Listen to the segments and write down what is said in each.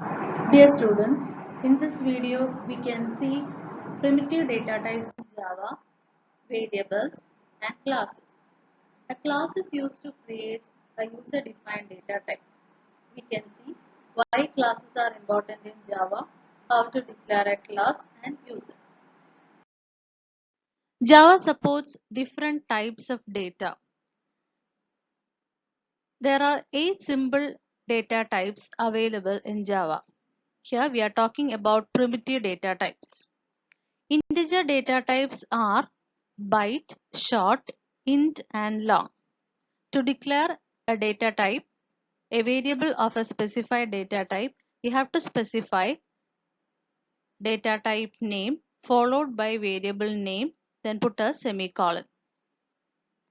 Dear students, in this video we can see primitive data types in Java, variables and classes. A class is used to create a user-defined data type. We can see why classes are important in Java, how to declare a class and use it. Java supports different types of data. There are 8 simple data types available in Java. Here we are talking about primitive data types. Integer data types are byte, short, int and long. To declare a data type, a variable of a specified data type, you have to specify data type name followed by variable name, then put a semicolon.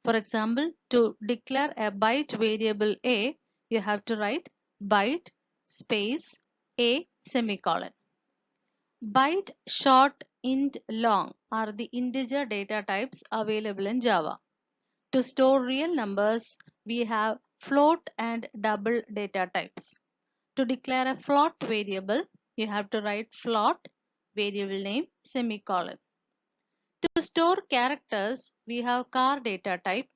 For example, to declare a byte variable a, you have to write byte space a semicolon. Byte, short, int, long are the integer data types available in Java. To store real numbers, we have float and double data types. To declare a float variable, you have to write float variable name semicolon. To store characters, we have char data type,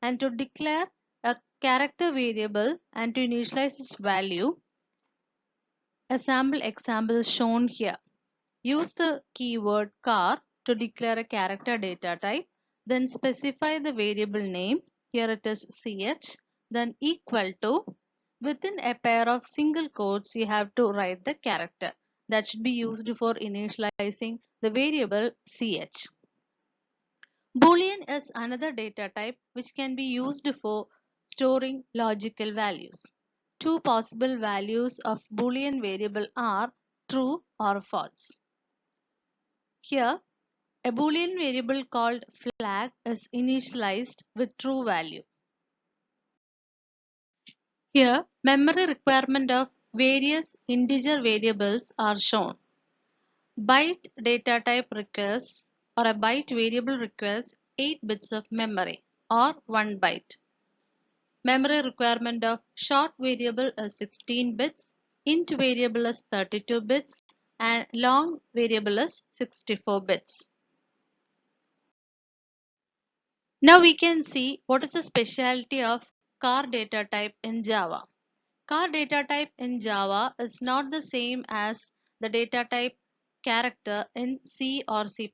and to declare a character variable and to initialize its value, a sample example is shown here. Use the keyword char to declare a character data type, then specify the variable name, here it is ch, then equal to, within a pair of single quotes you have to write the character that should be used for initializing the variable ch. Boolean is another data type which can be used for storing logical values. Two possible values of Boolean variable are true or false. Here, a Boolean variable called flag is initialized with true value. Here, memory requirement of various integer variables are shown. Byte data type requires, or a byte variable requires 8 bits of memory or 1 byte. Memory requirement of short variable is 16 bits, int variable is 32 bits, and long variable is 64 bits. Now we can see what is the specialty of char data type in Java. Char data type in Java is not the same as the data type character in C or C++.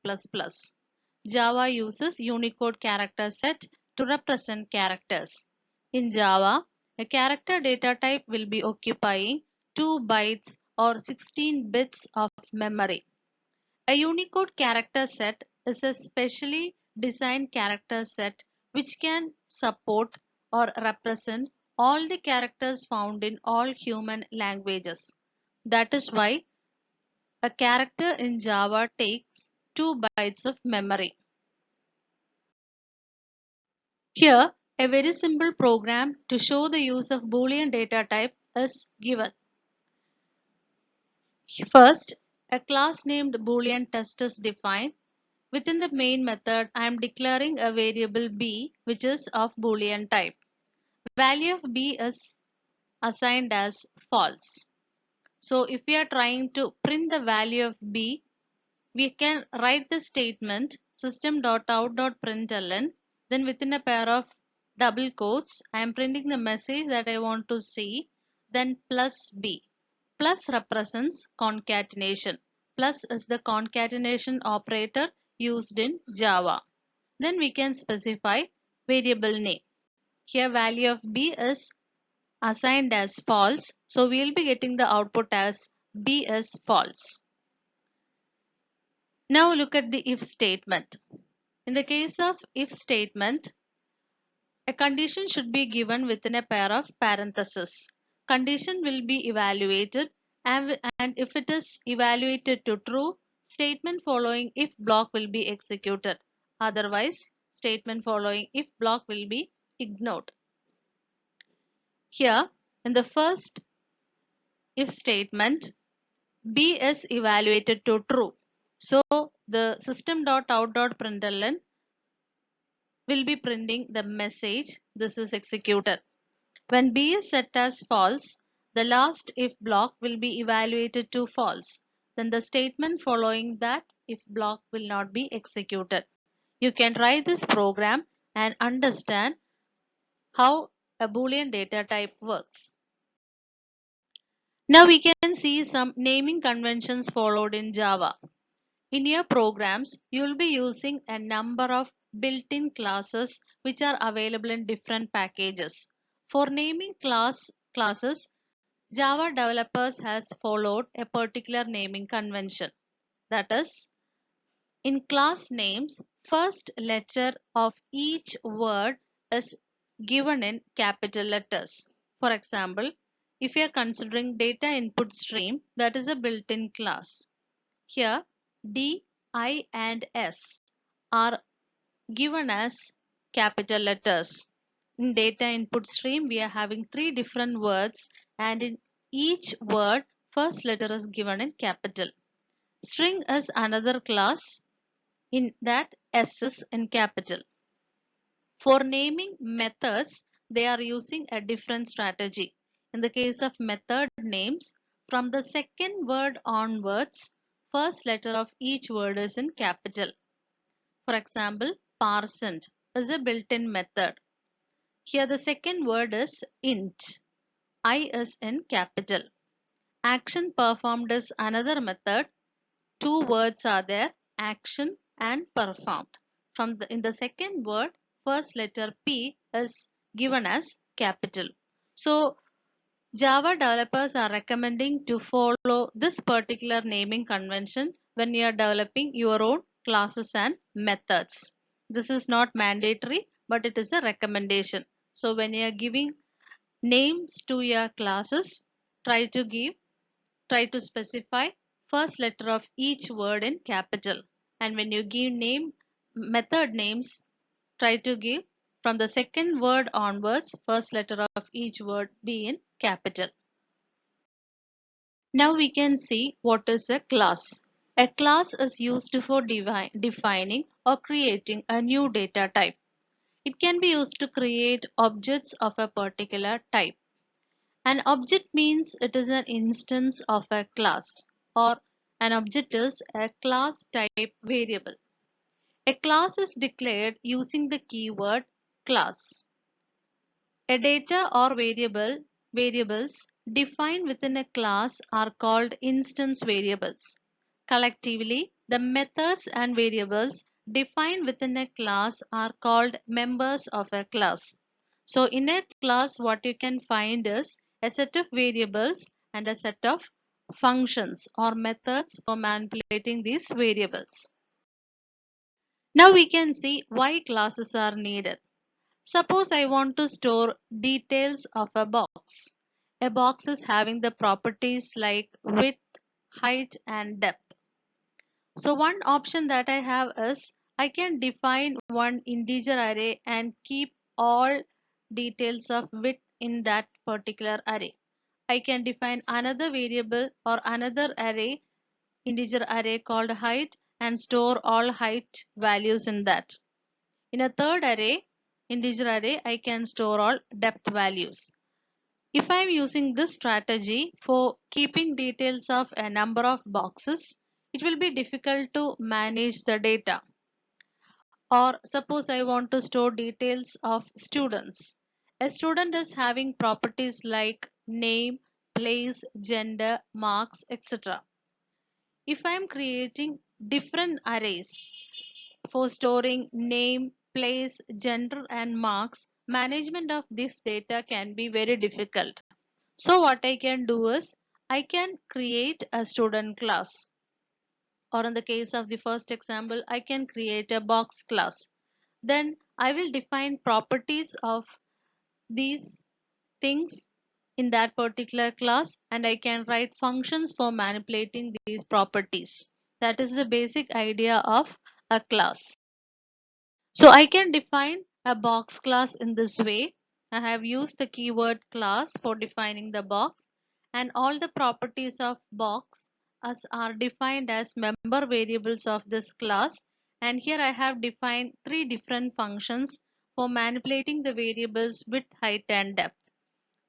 Java uses Unicode character set to represent characters. In Java, a character data type will be occupying 2 bytes or 16 bits of memory. A Unicode character set is a specially designed character set which can support or represent all the characters found in all human languages. That is why a character in Java takes 2 bytes of memory. Here, a very simple program to show the use of Boolean data type is given. First, a class named Boolean test is defined. Within the main method, I am declaring a variable b which is of Boolean type. Value of b is assigned as false. So if we are trying to print the value of b, we can write the statement system.out.println, then within a pair of double quotes, I am printing the message that I want to see, then plus b. Plus represents concatenation. Plus is the concatenation operator used in Java. Then we can specify variable name. Here value of b is assigned as false. So we will be getting the output as b is false. Now look at the if statement. In the case of if statement, a condition should be given within a pair of parentheses. Condition will be evaluated and if it is evaluated to true, statement following if block will be executed. Otherwise, statement following if block will be ignored. Here, in the first if statement, B is evaluated to true. So, the system.out.println will be printing the message this is executed. When B is set as false, The last if block will be evaluated to false. Then the statement following that if block will not be executed. You can try this program and understand how a Boolean data type works. Now we can see some naming conventions followed in Java. In your programs, you will be using a number of built-in classes which are available in different packages. For naming classes, Java developers has followed a particular naming convention. That is, in class names, first letter of each word is given in capital letters. For example, if you are considering data input stream, that is a built-in class. Here, D, I and S are given as capital letters. In data input stream, we are having three different words, and in each word, first letter is given in capital. String is another class, in that S is in capital. For naming methods, they are using a different strategy. In the case of method names, from the second word onwards, first letter of each word is in capital. For example, parsent is a built-in method. Here the second word is int. I is in capital. Action performed is another method. Two words are there, action and performed. In the second word, first letter P is given as capital. So Java developers are recommending to follow this particular naming convention when you are developing your own classes and methods. This is not mandatory, but it is a recommendation. So when you are giving names to your classes, try to specify first letter of each word in capital. And when you give method names, try to give from the second word onwards, first letter of each word be in capital. Now we can see what is a class. A class is used for defining or creating a new data type. It can be used to create objects of a particular type. An object means it is an instance of a class, or an object is a class type variable. A class is declared using the keyword class. A data or variables defined within a class are called instance variables. Collectively, the methods and variables defined within a class are called members of a class. So in a class, what you can find is a set of variables and a set of functions or methods for manipulating these variables. Now we can see why classes are needed. Suppose I want to store details of a box. A box is having the properties like width, height and depth. So one option that I have is I can define one integer array and keep all details of width in that particular array. I can define another variable or another array, integer array called height, and store all height values in that. In a third array, integer array, I can store all depth values. If I am using this strategy for keeping details of a number of boxes, it will be difficult to manage the data. Or suppose I want to store details of students. A student is having properties like name, place, gender, marks, etc. If I am creating different arrays for storing name, place, gender and marks, management of this data can be very difficult. So what I can do is I can create a student class, or in the case of the first example, I can create a box class. Then I will define properties of these things in that particular class, and I can write functions for manipulating these properties. That is the basic idea of a class. So I can define a box class in this way. I have used the keyword class for defining the box, and all the properties of box as are defined as member variables of this class. And here I have defined three different functions for manipulating the variables width, height and depth.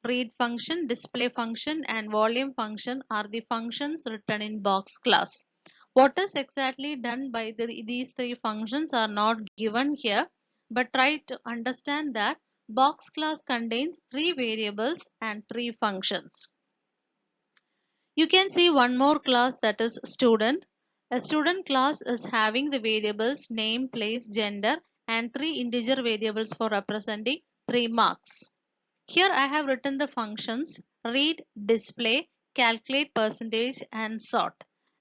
read function, display function, and volume function are the functions written in box class. What is exactly done by these three functions are not given here, but try to understand that box class contains three variables and three functions. You can see one more class, that is student. A student class is having the variables name, place, gender, and three integer variables for representing 3 marks. Here I have written the functions read, display, calculate percentage, and sort,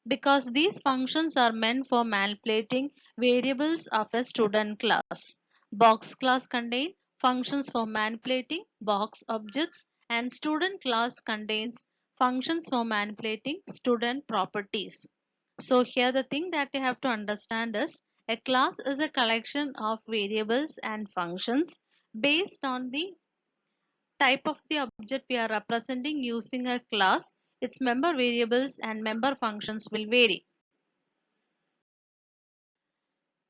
because these functions are meant for manipulating variables of a student class. Box class contain functions for manipulating box objects, and student class contains functions for manipulating student properties. So here the thing that you have to understand is a class is a collection of variables and functions based on the type of the object we are representing using a class. Its member variables and member functions will vary.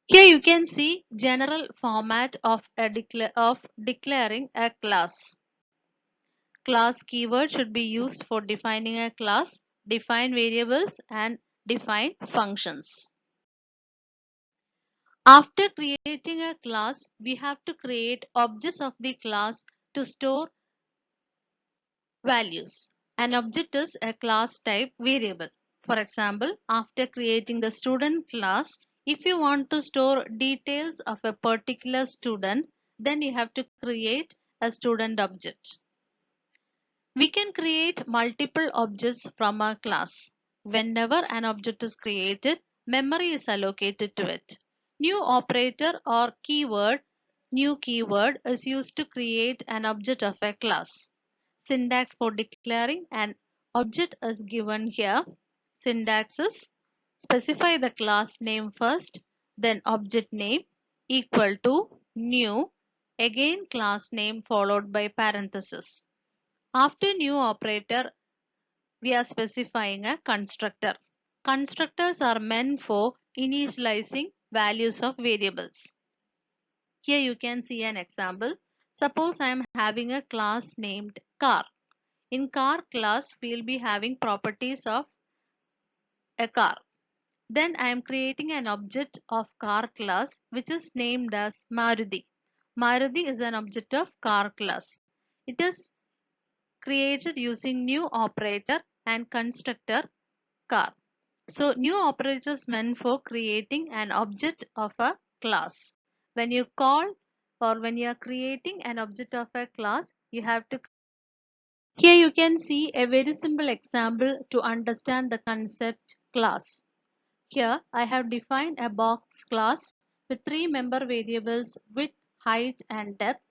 Here you can see general format of declaring a class. Class keyword should be used for defining a class, define variables, and define functions. After creating a class, we have to create objects of the class to store values. An object is a class type variable. For example, after creating the student class, if you want to store details of a particular student, then you have to create a student object. We can create multiple objects from a class. Whenever an object is created, memory is allocated to it. New operator or keyword, new keyword is used to create an object of a class. Syntax for declaring an object is given here. Syntax is specify the class name first, then object name equal to new, again class name followed by parenthesis. After new operator, we are specifying a constructor. Constructors are meant for initializing values of variables. Here you can see an example. Suppose I am having a class named car. In car class, we will be having properties of a car. Then I am creating an object of car class which is named as Maruti. Maruti is an object of car class. It is created using new operator and constructor car. So new operator is meant for creating an object of a class. When you call or when you are creating an object of a class, you have to. Here you can see a very simple example to understand the concept class. Here I have defined a box class with three member variables width, height and depth,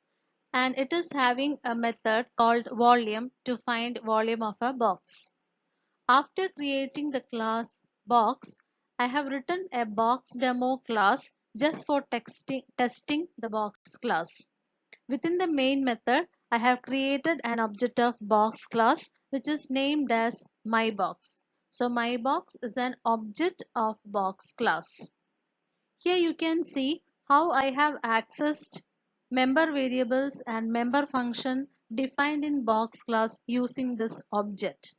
and it is having a method called volume to find volume of a box. After creating the class box, I have written a box demo class just for testing the box class. Within the main method, I have created an object of box class which is named as myBox. So myBox is an object of box class. Here you can see how I have accessed member variables and member function defined in box class using this object.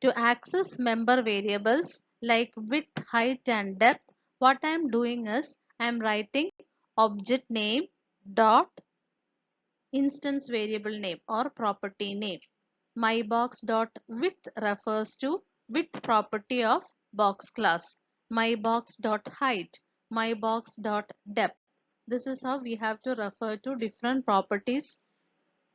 To access member variables like width, height and depth, what I am doing is I am writing object name dot instance variable name or property name. MyBox.width refers to width property of box class. MyBox.height, MyBox.depth. This is how we have to refer to different properties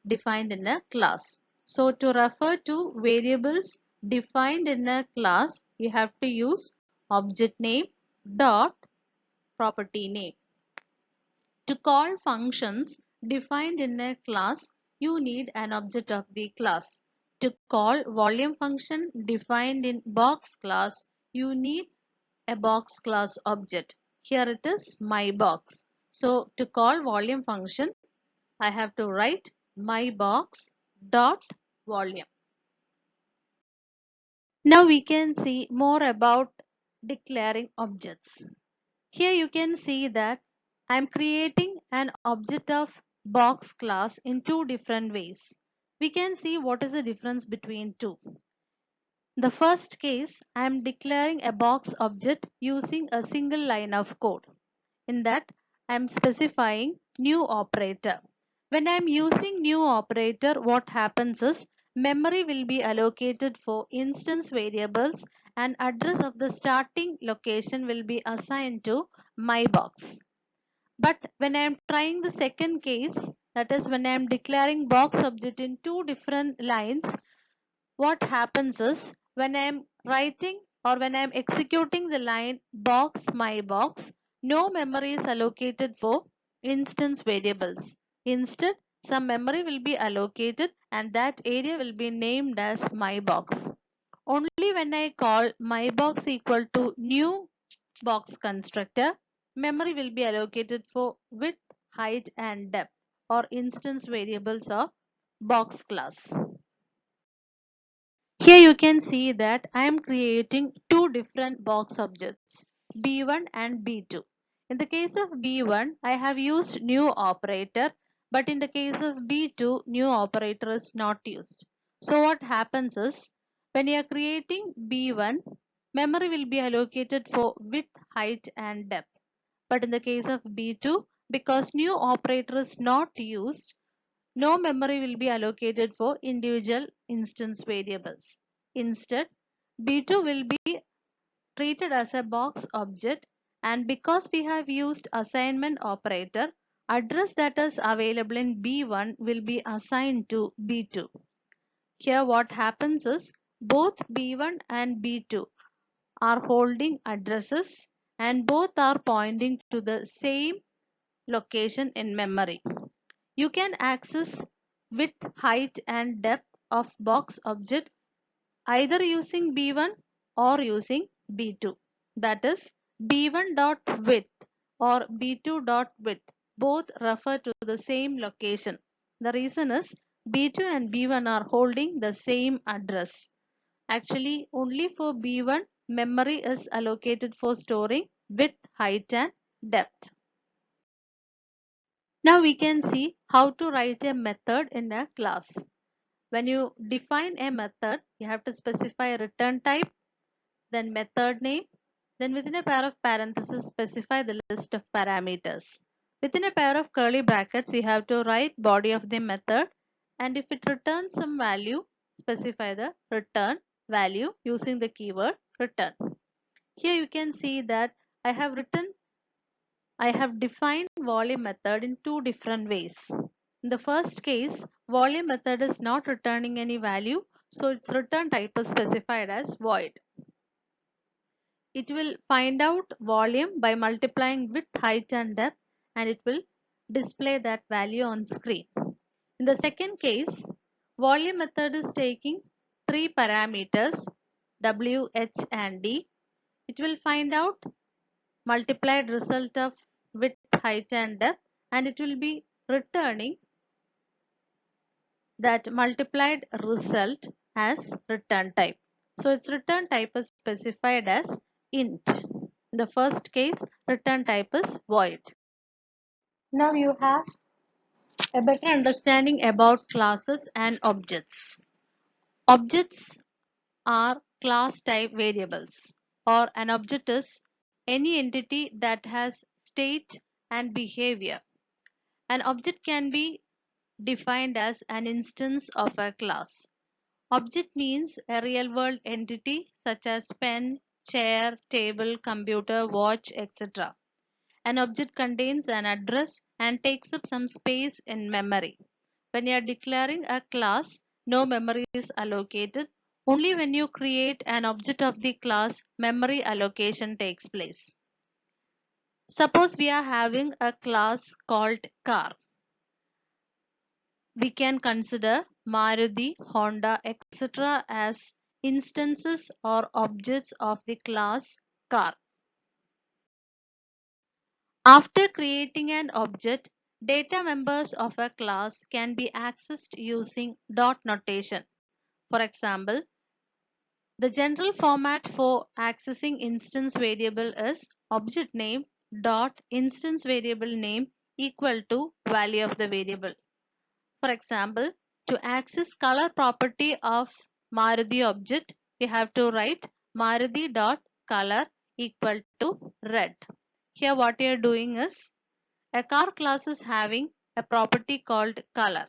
defined in a class. So to refer to variables defined in a class, you have to use object name dot property name. To call functions defined in a class, you need an object of the class. To call volume function defined in box class, you need a box class object. Here it is my box. So to call volume function, I have to write my box dot volume. Now we can see more about declaring objects. Here you can see that I am creating an object of box class in two different ways. We can see what is the difference between two. The first case, I am declaring a box object using a single line of code. In that, I am specifying new operator. When I am using new operator, what happens is memory will be allocated for instance variables and address of the starting location will be assigned to my box. But when I am trying the second case, that is when I am declaring box object in two different lines, what happens is when I am writing or when I am executing the line box my box, no memory is allocated for instance variables. Instead, some memory will be allocated and that area will be named as my box. Only when I call my box equal to new box constructor, memory will be allocated for width, height and depth or instance variables of box class. Here you can see that I am creating two different box objects, B1 and B2. In the case of B1, I have used new operator, but in the case of B2, new operator is not used. So what happens is, when you are creating B1, memory will be allocated for width, height and depth. But in the case of B2, because new operator is not used, no memory will be allocated for individual instance variables. Instead, B2 will be treated as a box object, and because we have used assignment operator, address that is available in B1 will be assigned to B2. Here what happens is both B1 and B2 are holding addresses and both are pointing to the same location in memory. You can access width, height and depth of box object either using B1 or using B2. That is B1.width or B2.width. Both refer to the same location. The reason is B2 and B1 are holding the same address. Actually, only for B1 memory is allocated for storing width, height and depth. Now we can see how to write a method in a class. When you define a method, you have to specify a return type, then method name, then within a pair of parentheses specify the list of parameters. Within a pair of curly brackets, you have to write body of the method, and if it returns some value, specify the return value using the keyword return. Here you can see that I have defined volume method in two different ways. In the first case, volume method is not returning any value, so its return type is specified as void. It will find out volume by multiplying width, height and depth, and it will display that value on screen. In the second case, volume method is taking three parameters W, H and D. It will find out multiplied result of width, height and depth, and it will be returning that multiplied result as return type. So its return type is specified as int. In the first case, return type is void. Now you have a better understanding about classes and objects. Objects are class type variables, or an object is any entity that has state and behavior. An object can be defined as an instance of a class. Object means a real world entity such as pen, chair, table, computer, watch, etc. An object contains an address and takes up some space in memory. When you are declaring a class, no memory is allocated. Only when you create an object of the class, memory allocation takes place. Suppose we are having a class called car. We can consider Maruti, Honda, etc. as instances or objects of the class car. After creating an object, data members of a class can be accessed using dot notation. For example, the general format for accessing instance variable is object name dot instance variable name equal to value of the variable. For example, To access color property of Maruti object, you have to write Maruti dot color equal to red. Here what you are doing is a car class is having a property called color.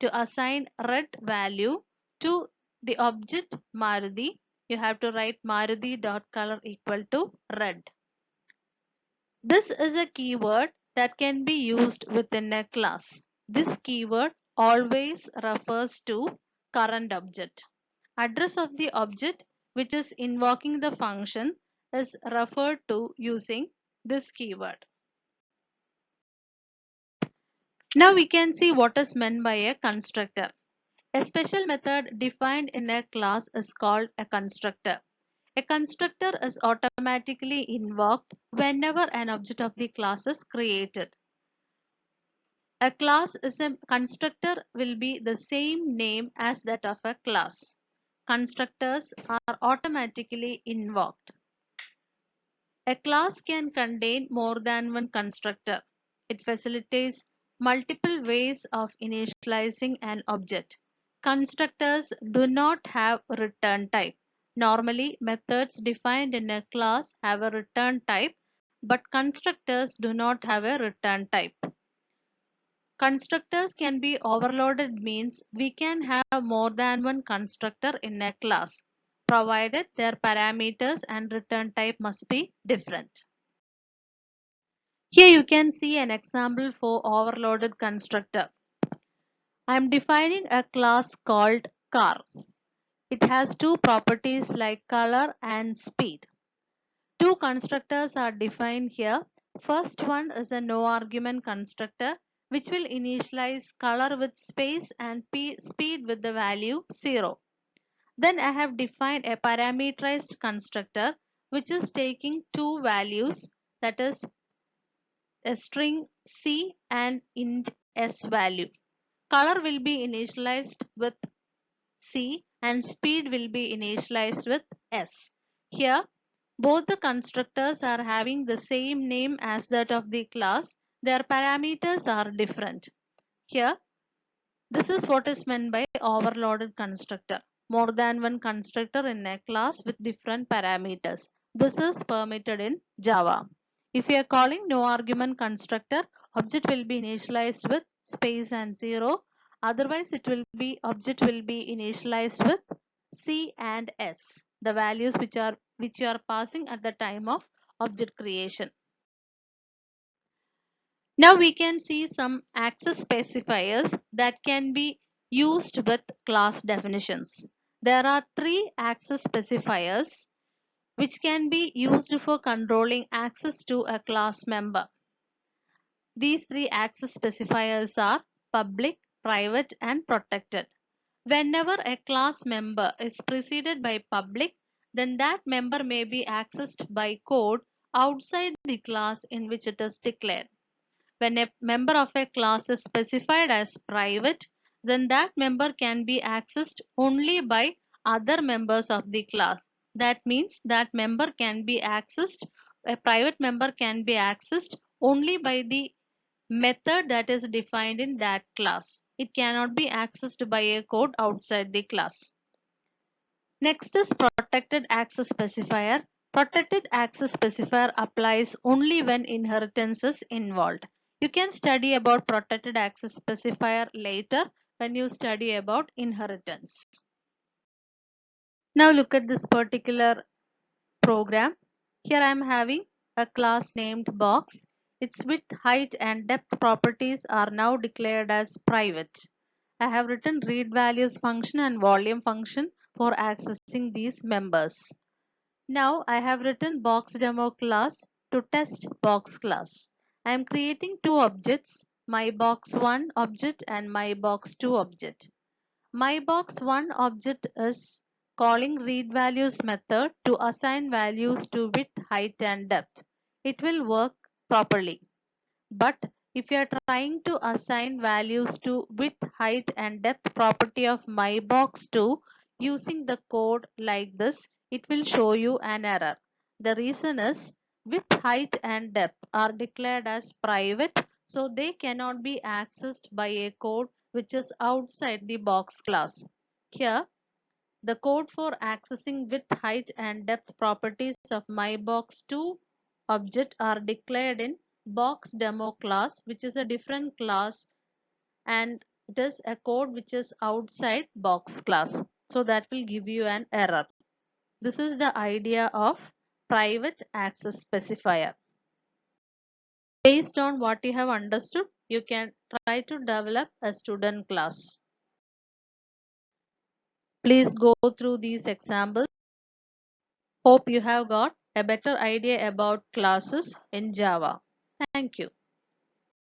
To assign red value to the object Maruti, you have to write Maruti dot color equal to red. This is a keyword that can be used within a class. This keyword always refers to current object. Address of the object which is invoking the function is referred to using this keyword. Now we can see what is meant by a constructor. A special method defined in a class is called a constructor. A constructor is automatically invoked whenever an object of the class is created. A class is a constructor will be the same name as that of a class. Constructors are automatically invoked. A class can contain more than one constructor. It facilitates multiple ways of initializing an object. Constructors do not have return type. Normally, methods defined in a class have a return type, but constructors do not have a return type. Constructors can be overloaded means we can have more than one constructor in a class, provided their parameters and return type must be different. Here you can see an example for overloaded constructor. I am defining a class called car. It has two properties like color and speed. Two constructors are defined here. First one is a no argument constructor which will initialize color with space and speed with the value 0. Then I have defined a parameterized constructor which is taking two values, that is a string C and int S value. Color will be initialized with C and speed will be initialized with S. Here both the constructors are having the same name as that of the class. Their parameters are different. Here, this is what is meant by overloaded constructor. More than one constructor in a class with different parameters. This is permitted in Java. If you are calling no argument constructor, object will be initialized with space and 0. Otherwise, object will be initialized with C and S, the values which you are passing at the time of object creation. Now we can see some access specifiers that can be used with class definitions. There are three access specifiers which can be used for controlling access to a class member. These three access specifiers are public, private, and protected. Whenever a class member is preceded by public, then that member may be accessed by code outside the class in which it is declared. When a member of a class is specified as private, then that member can be accessed only by other members of the class. That means that member can be accessed, a private member can be accessed only by the method that is defined in that class. It cannot be accessed by a code outside the class. Next is protected access specifier. Protected access specifier applies only when inheritance is involved. You can study about protected access specifier later when you study about inheritance. Now look at this particular program. Here I am having a class named box. Its width, height and depth properties are now declared as private. I have written read values function and volume function for accessing these members. Now I have written box demo class to test box class. I am creating two objects, my box1 object and my box2 object. My box1 object is calling readValues method to assign values to width, height and depth. It will work properly. But if you are trying to assign values to width, height and depth property of my box2 using the code like this, it will show you an error. The reason is width, height and depth are declared as private, so they cannot be accessed by a code which is outside the box class. Here, the code for accessing width, height, and depth properties of MyBox2 object are declared in BoxDemo class, which is a different class, and it is a code which is outside box class. So that will give you an error. This is the idea of private access specifier. Based on what you have understood, you can try to develop a student class. Please go through these examples. Hope you have got a better idea about classes in Java. Thank you.